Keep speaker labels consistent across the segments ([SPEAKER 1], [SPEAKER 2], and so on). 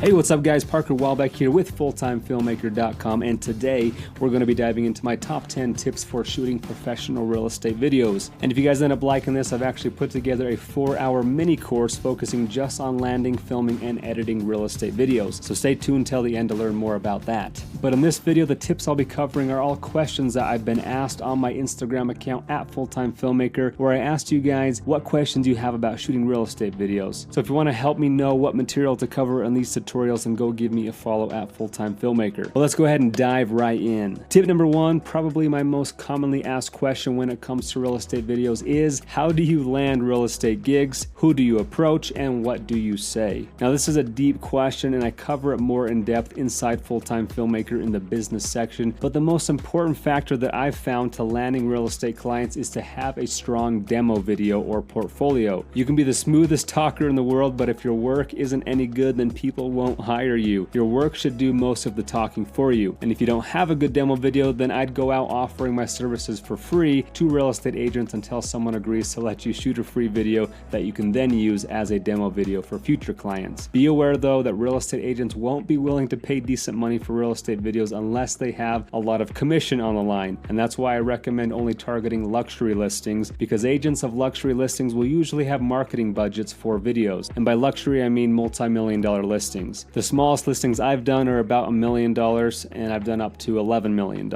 [SPEAKER 1] Hey, what's up guys? Parker Wallbeck here with FullTimeFilmmaker.com, and today we're going to be diving into my top 10 tips for shooting professional real estate videos. And if you guys end up liking this, I've actually put together a 4-hour mini course focusing just on landing, filming, and editing real estate videos. So stay tuned till the end to learn more about that. But in this video, the tips I'll be covering are all questions that I've been asked on my Instagram account at FullTimeFilmmaker, where I asked you guys what questions you have about shooting real estate videos. So if you want to help me know what material to cover in these tutorials, and go give me a follow at Full-Time Filmmaker. Well, let's go ahead and dive right in. Tip number one, probably my most commonly asked question when it comes to real estate videos is, how do you land real estate gigs? Who do you approach? And what do you say? Now, this is a deep question and I cover it more in depth inside Full-Time Filmmaker in the business section. But the most important factor that I've found to landing real estate clients is to have a strong demo video or portfolio. You can be the smoothest talker in the world, but if your work isn't any good, then people won't hire you. Your work should do most of the talking for you. And if you don't have a good demo video, then I'd go out offering my services for free to real estate agents until someone agrees to let you shoot a free video that you can then use as a demo video for future clients. Be aware though that real estate agents won't be willing to pay decent money for real estate videos unless they have a lot of commission on the line. And that's why I recommend only targeting luxury listings, because agents of luxury listings will usually have marketing budgets for videos. And by luxury, I mean multi-million-dollar listings. The smallest listings I've done are about $1 million, and I've done up to $11 million.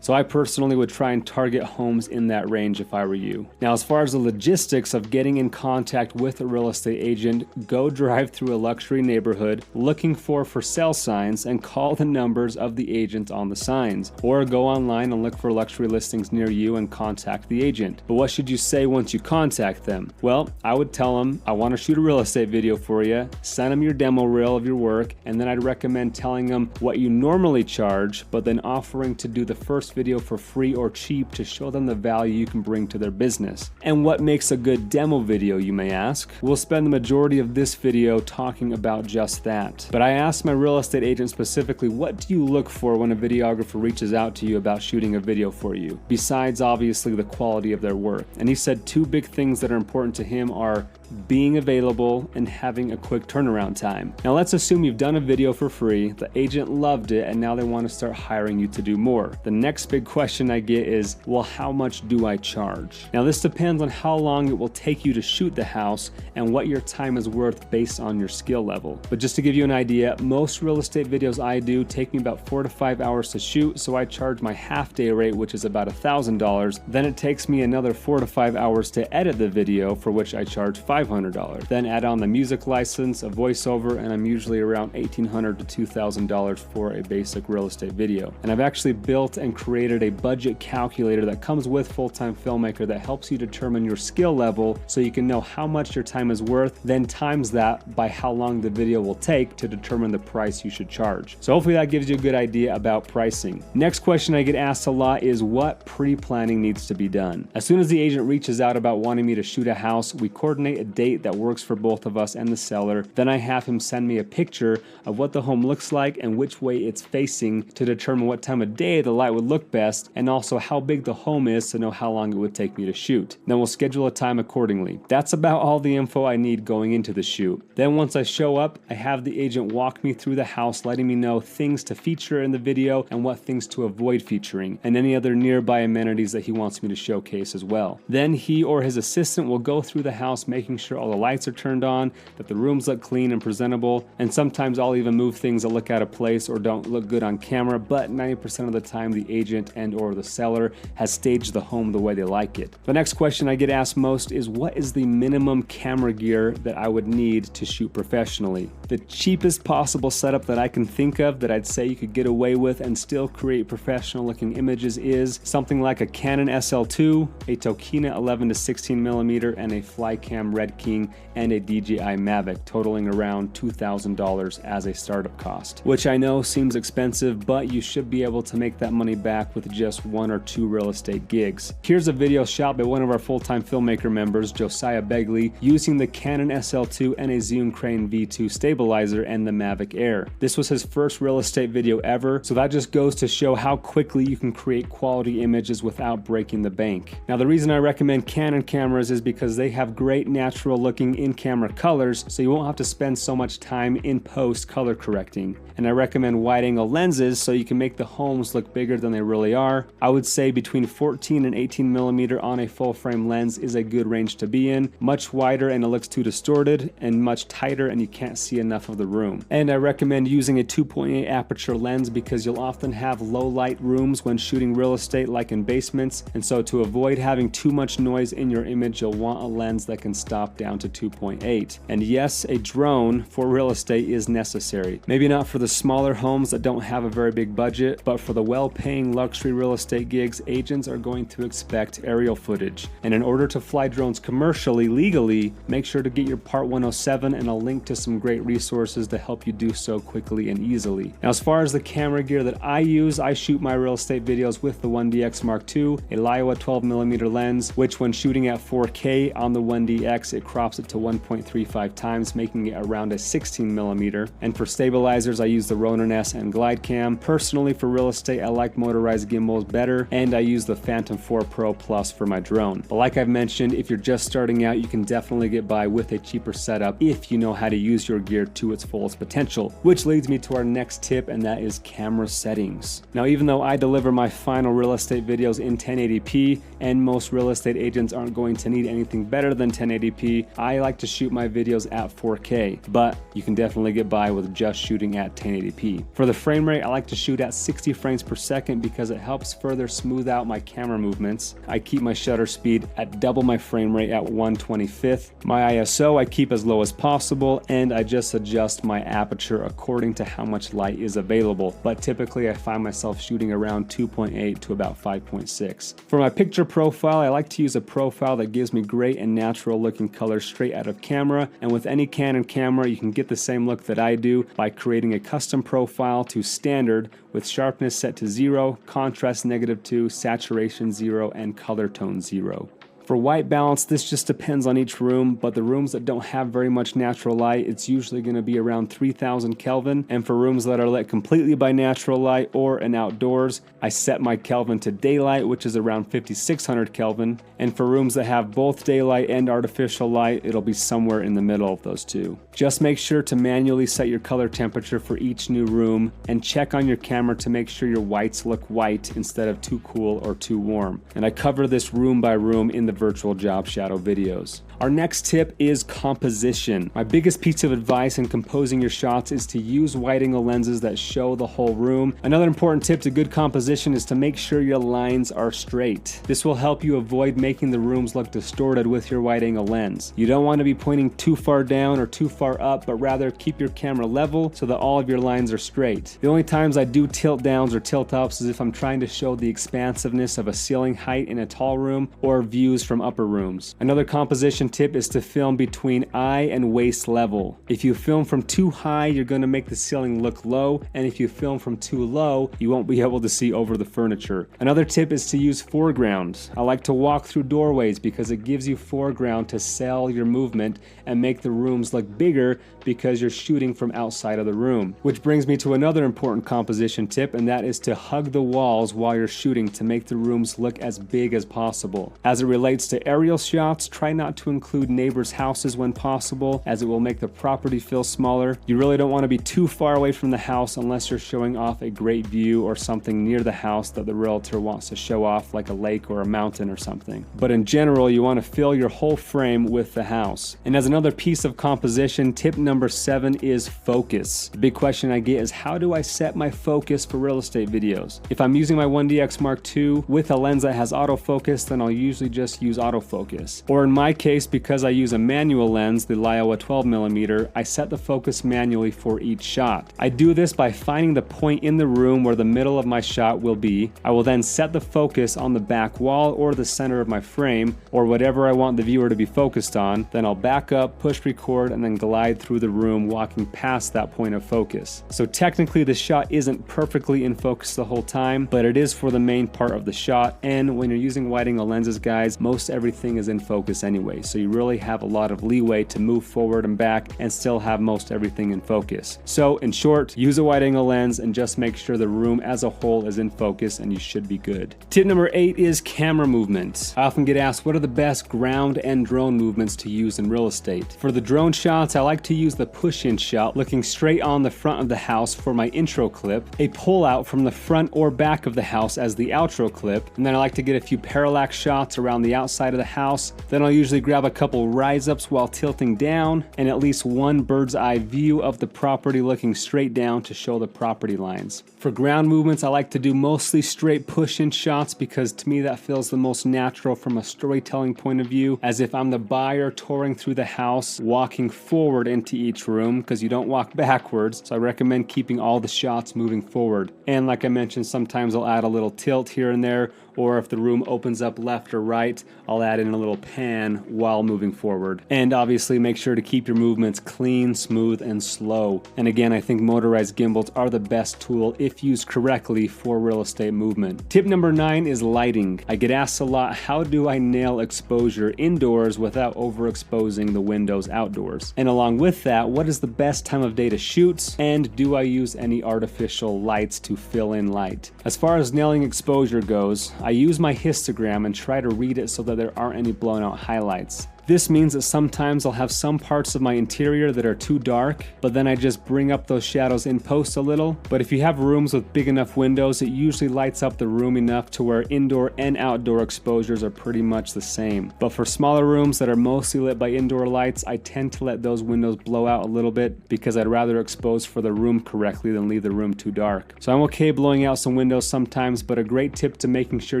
[SPEAKER 1] So I personally would try and target homes in that range if I were you. Now, as far as the logistics of getting in contact with a real estate agent, go drive through a luxury neighborhood looking for sale signs and call the numbers of the agent on the signs. Or go online and look for luxury listings near you and contact the agent. But what should you say once you contact them? Well, I would tell them, I want to shoot a real estate video for you, send them your demo reel of your work, and then I'd recommend telling them what you normally charge, but then offering to do the first video for free or cheap to show them the value you can bring to their business. And what makes a good demo video, you may ask? We'll spend the majority of this video talking about just that. But I asked my real estate agent specifically, what do you look for when a videographer reaches out to you about shooting a video for you, besides obviously the quality of their work? And he said two big things that are important to him are being available and having a quick turnaround time. Now let's assume you've done a video for free, the agent loved it, and now they want to start hiring you to do more. The next big question I get is, well, how much do I charge? Now this depends on how long it will take you to shoot the house and what your time is worth based on your skill level. But just to give you an idea, most real estate videos I do take me about 4 to 5 hours to shoot, so I charge my half-day rate, which is about $1,000. Then it takes me another 4 to 5 hours to edit the video, for which I charge $500. Then add on the music license, a voiceover, and I'm usually around $1,800 to $2,000 for a basic real estate video. And I've actually built and created a budget calculator that comes with Full-Time Filmmaker that helps you determine your skill level so you can know how much your time is worth, then times that by how long the video will take to determine the price you should charge. So hopefully that gives you a good idea about pricing. Next question I get asked a lot is what pre-planning needs to be done. As soon as the agent reaches out about wanting me to shoot a house, we coordinate a date that works for both of us and the seller. Then I have him send me a picture of what the home looks like and which way it's facing to determine what time of day the light would look best, and also how big the home is to know how long it would take me to shoot. Then we'll schedule a time accordingly. That's about all the info I need going into the shoot. Then once I show up, I have the agent walk me through the house, letting me know things to feature in the video and what things to avoid featuring, and any other nearby amenities that he wants me to showcase as well. Then he or his assistant will go through the house, making sure all the lights are turned on, that the rooms look clean and presentable, and sometimes I'll even move things that look out of place or don't look good on camera, but 90% of the time the agent and or the seller has staged the home the way they like it. The next question I get asked most is, what is the minimum camera gear that I would need to shoot professionally? The cheapest possible setup that I can think of that I'd say you could get away with and still create professional looking images is something like a Canon SL2, a Tokina 11 to 16 millimeter, and a Flycam Red King and a DJI Mavic, totaling around $2,000 as a startup cost, which I know seems expensive, but you should be able to make that money back with just 1 or 2 real estate gigs. Here's a video shot by one of our Full-Time Filmmaker members, Josiah Begley, using the Canon SL2 and a Zoom Crane V2 stabilizer and the Mavic Air. This was his first real estate video ever, so that just goes to show how quickly you can create quality images without breaking the bank. Now, the reason I recommend Canon cameras is because they have great natural natural looking in-camera colors, so you won't have to spend so much time in post color correcting. And I recommend wide angle lenses so you can make the homes look bigger than they really are. I would say between 14 and 18 millimeter on a full frame lens is a good range to be in. Much wider and it looks too distorted, and much tighter and you can't see enough of the room. And I recommend using a 2.8 aperture lens because you'll often have low light rooms when shooting real estate, like in basements, and so to avoid having too much noise in your image, you'll want a lens that can stop down to 2.8. And yes, a drone for real estate is necessary. Maybe not for the smaller homes that don't have a very big budget, but for the well-paying luxury real estate gigs, agents are going to expect aerial footage. And in order to fly drones commercially, legally, make sure to get your Part 107, and I'll link to some great resources to help you do so quickly and easily. Now, as far as the camera gear that I use, I shoot my real estate videos with the 1DX Mark II, a Leica 12mm lens, which when shooting at 4K on the 1DX, it crops it to 1.35 times, making it around a 16mm. And for stabilizers, I use the Ronin S and GlideCam. Personally, for real estate, I like motorized gimbals better, and I use the Phantom 4 Pro Plus for my drone. But like I've mentioned, if you're just starting out, you can definitely get by with a cheaper setup if you know how to use your gear to its fullest potential. Which leads me to our next tip, and that is camera settings. Now, even though I deliver my final real estate videos in 1080p, and most real estate agents aren't going to need anything better than 1080p, I like to shoot my videos at 4K, but you can definitely get by with just shooting at 1080p. For the frame rate, I like to shoot at 60 frames per second because it helps further smooth out my camera movements. I keep my shutter speed at double my frame rate at 1/25. My ISO I keep as low as possible, and I just adjust my aperture according to how much light is available, but typically I find myself shooting around 2.8 to about 5.6. For my picture profile, I like to use a profile that gives me great and natural looking colors straight out of camera, and with any Canon camera you can get the same look that I do by creating a custom profile to standard with sharpness set to 0, contrast -2, saturation 0, and color tone 0. For white balance, this just depends on each room, but the rooms that don't have very much natural light, it's usually going to be around 3000 Kelvin. And for rooms that are lit completely by natural light or in outdoors, I set my Kelvin to daylight, which is around 5600 Kelvin. And for rooms that have both daylight and artificial light, it'll be somewhere in the middle of those two. Just make sure to manually set your color temperature for each new room, and check on your camera to make sure your whites look white instead of too cool or too warm. And I cover this room by room in the virtual job shadow videos. Our next tip is composition. My biggest piece of advice in composing your shots is to use wide angle lenses that show the whole room. Another important tip to good composition is to make sure your lines are straight. This will help you avoid making the rooms look distorted with your wide angle lens. You don't want to be pointing too far down or too far up, but rather keep your camera level so that all of your lines are straight. The only times I do tilt downs or tilt ups is if I'm trying to show the expansiveness of a ceiling height in a tall room or views from upper rooms. Another composition tip is to film between eye and waist level. If you film from too high, you're going to make the ceiling look low, and if you film from too low, you won't be able to see over the furniture. Another tip is to use foreground. I like to walk through doorways because it gives you foreground to sell your movement and make the rooms look bigger because you're shooting from outside of the room. Which brings me to another important composition tip, and that is to hug the walls while you're shooting to make the rooms look as big as possible. As it relates to aerial shots, try not to include neighbors' houses when possible, as it will make the property feel smaller. You really don't want to be too far away from the house unless you're showing off a great view or something near the house that the realtor wants to show off, like a lake or a mountain or something. But in general, you want to fill your whole frame with the house. And as another piece of composition, tip number 7 is focus. The big question I get is, how do I set my focus for real estate videos? If I'm using my 1DX Mark II with a lens that has autofocus, then I'll usually just use autofocus. Or in my case, because I use a manual lens, the Leica 12mm, I set the focus manually for each shot. I do this by finding the point in the room where the middle of my shot will be. I will then set the focus on the back wall or the center of my frame, or whatever I want the viewer to be focused on. Then I'll back up, push record, and then glide through the room, walking past that point of focus. So technically the shot isn't perfectly in focus the whole time, but it is for the main part of the shot. And when you're using wide angle lenses, guys, most most everything is in focus anyway, so you really have a lot of leeway to move forward and back and still have most everything in focus. So in short, use a wide angle lens and just make sure the room as a whole is in focus and you should be good. Tip number 8 is camera movement. I often get asked what are the best ground and drone movements to use in real estate. For the drone shots, I like to use the push-in shot looking straight on the front of the house for my intro clip, a pull out from the front or back of the house as the outro clip, and then I like to get a few parallax shots around the outside of the house. Then I'll usually grab a couple rise-ups while tilting down and at least one bird's eye view of the property looking straight down to show the property lines. For ground movements, I like to do mostly straight push-in shots because to me that feels the most natural from a storytelling point of view, as if I'm the buyer touring through the house, walking forward into each room because you don't walk backwards, so I recommend keeping all the shots moving forward. And like I mentioned, sometimes I'll add a little tilt here and there, or if the room opens up left or right, I'll add in a little pan while moving forward. And obviously make sure to keep your movements clean, smooth, and slow. And again, I think motorized gimbals are the best tool if used correctly for real estate movement. Tip number 9 is lighting. I get asked a lot, how do I nail exposure indoors without overexposing the windows outdoors? And along with that, what is the best time of day to shoot? And do I use any artificial lights to fill in light? As far as nailing exposure goes, I use my histogram and try to read it so that there aren't any blown out highlights. This means that sometimes I'll have some parts of my interior that are too dark, but then I just bring up those shadows in post a little. But if you have rooms with big enough windows, it usually lights up the room enough to where indoor and outdoor exposures are pretty much the same. But for smaller rooms that are mostly lit by indoor lights, I tend to let those windows blow out a little bit because I'd rather expose for the room correctly than leave the room too dark. So I'm okay blowing out some windows sometimes, but a great tip to making sure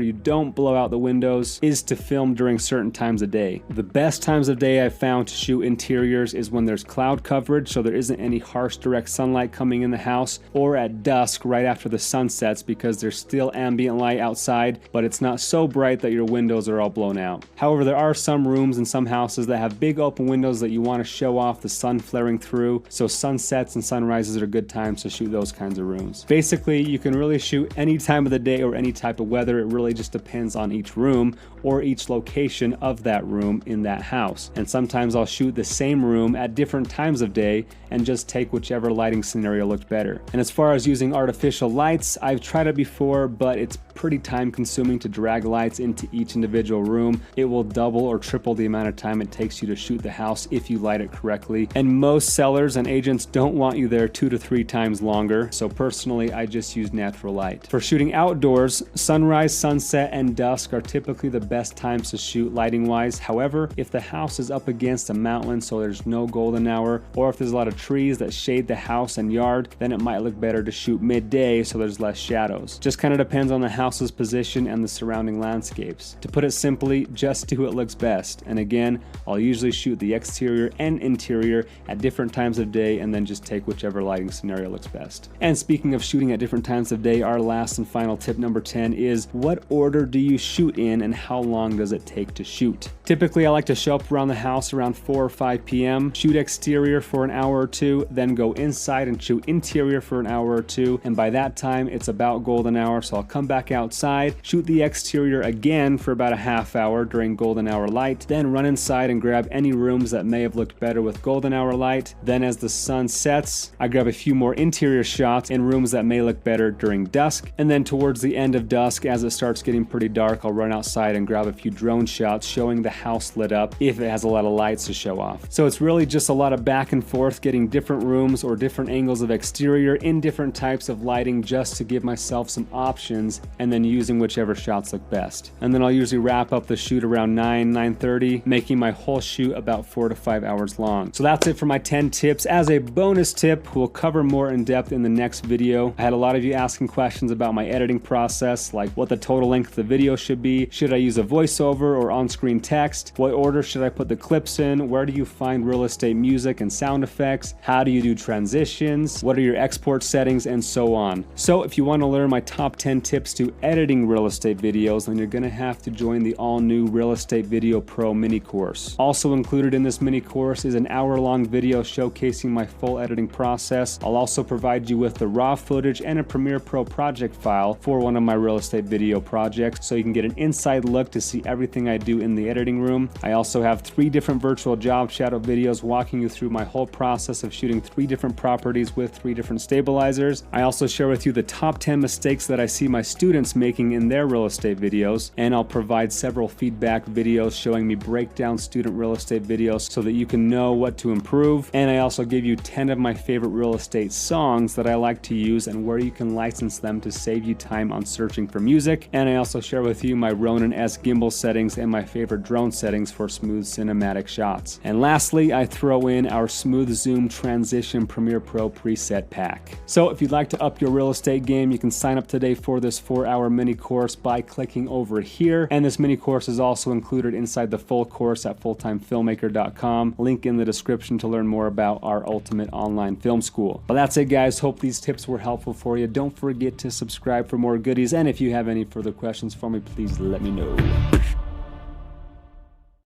[SPEAKER 1] you don't blow out the windows is to film during certain times of day. The best times of day I've found to shoot interiors is when there's cloud coverage, so there isn't any harsh direct sunlight coming in the house, or at dusk right after the sun sets because there's still ambient light outside, but it's not so bright that your windows are all blown out. However, there are some rooms in some houses that have big open windows that you want to show off the sun flaring through, so sunsets and sunrises are good times to shoot those kinds of rooms. Basically, you can really shoot any time of the day or any type of weather. It really just depends on each room or each location of that room in that house. And sometimes I'll shoot the same room at different times of day and just take whichever lighting scenario looked better. And as far as using artificial lights, I've tried it before, but it's pretty time consuming to drag lights into each individual room. It will double or triple the amount of time it takes you to shoot the house if you light it correctly. And most sellers and agents don't want you there 2 to 3 times longer. So personally, I just use natural light. For shooting outdoors, sunrise, sunset, and dusk are typically the best times to shoot lighting wise. However, if the house is up against a mountain so there's no golden hour, or if there's a lot of trees that shade the house and yard, then it might look better to shoot midday so there's less shadows. Just kind of depends on the house's position and the surrounding landscapes. To put it simply, just do what looks best. And again, I'll usually shoot the exterior and interior at different times of day and then just take whichever lighting scenario looks best. And speaking of shooting at different times of day, our last and final tip number 10 is what order do you shoot in and how long does it take to shoot? Typically, I like to show up around the house around 4 or 5 p.m., shoot exterior for an hour or two, then go inside and shoot interior for an hour or two. And by that time, it's about golden hour. So I'll come back outside, shoot the exterior again for about a half hour during golden hour light, then run inside and grab any rooms that may have looked better with golden hour light. Then as the sun sets, I grab a few more interior shots in rooms that may look better during dusk. And then towards the end of dusk, as it starts getting pretty dark, I'll run outside and grab a few drone shots showing the house lit up if it has a lot of lights to show off. So it's really just a lot of back and forth, getting different rooms or different angles of exterior in different types of lighting just to give myself some options, and then using whichever shots look best. And then I'll usually wrap up the shoot around 9:30, making my whole shoot about 4 to 5 hours long. So that's it for my 10 tips. As a bonus tip, we'll cover more in depth in the next video. I had a lot of you asking questions about my editing process, like what the total length of the video should be. Should I use a voiceover or on-screen text? What order should I put the clips in? Where do you find real estate music and sound effects? How do you do transitions? What are your export settings? And so on. So if you want to learn my top 10 tips to into editing real estate videos, then you're going to have to join the all-new Real Estate Video Pro mini course. Also included in this mini course is an hour-long video showcasing my full editing process. I'll also provide you with the raw footage and a Premiere Pro project file for one of my real estate video projects, so you can get an inside look to see everything I do in the editing room. I also have 3 different virtual job shadow videos walking you through my whole process of shooting 3 different properties with 3 different stabilizers. I also share with you the top 10 mistakes that I see my students making in their real estate videos, and I'll provide several feedback videos showing me breakdown student real estate videos so that you can know what to improve. And I also give you 10 of my favorite real estate songs that I like to use and where you can license them to save you time on searching for music. And I also share with you my Ronin S gimbal settings and my favorite drone settings for smooth cinematic shots. And lastly, I throw in our Smooth Zoom Transition Premiere Pro preset pack. So if you'd like to up your real estate game, you can sign up today for this 4-hour mini course by clicking over here. And this mini course is also included inside the full course at fulltimefilmmaker.com. Link in the description to learn more about our ultimate online film school. Well, that's it, guys. Hope these tips were helpful for you. Don't forget to subscribe for more goodies. And if you have any further questions for me, please let me know.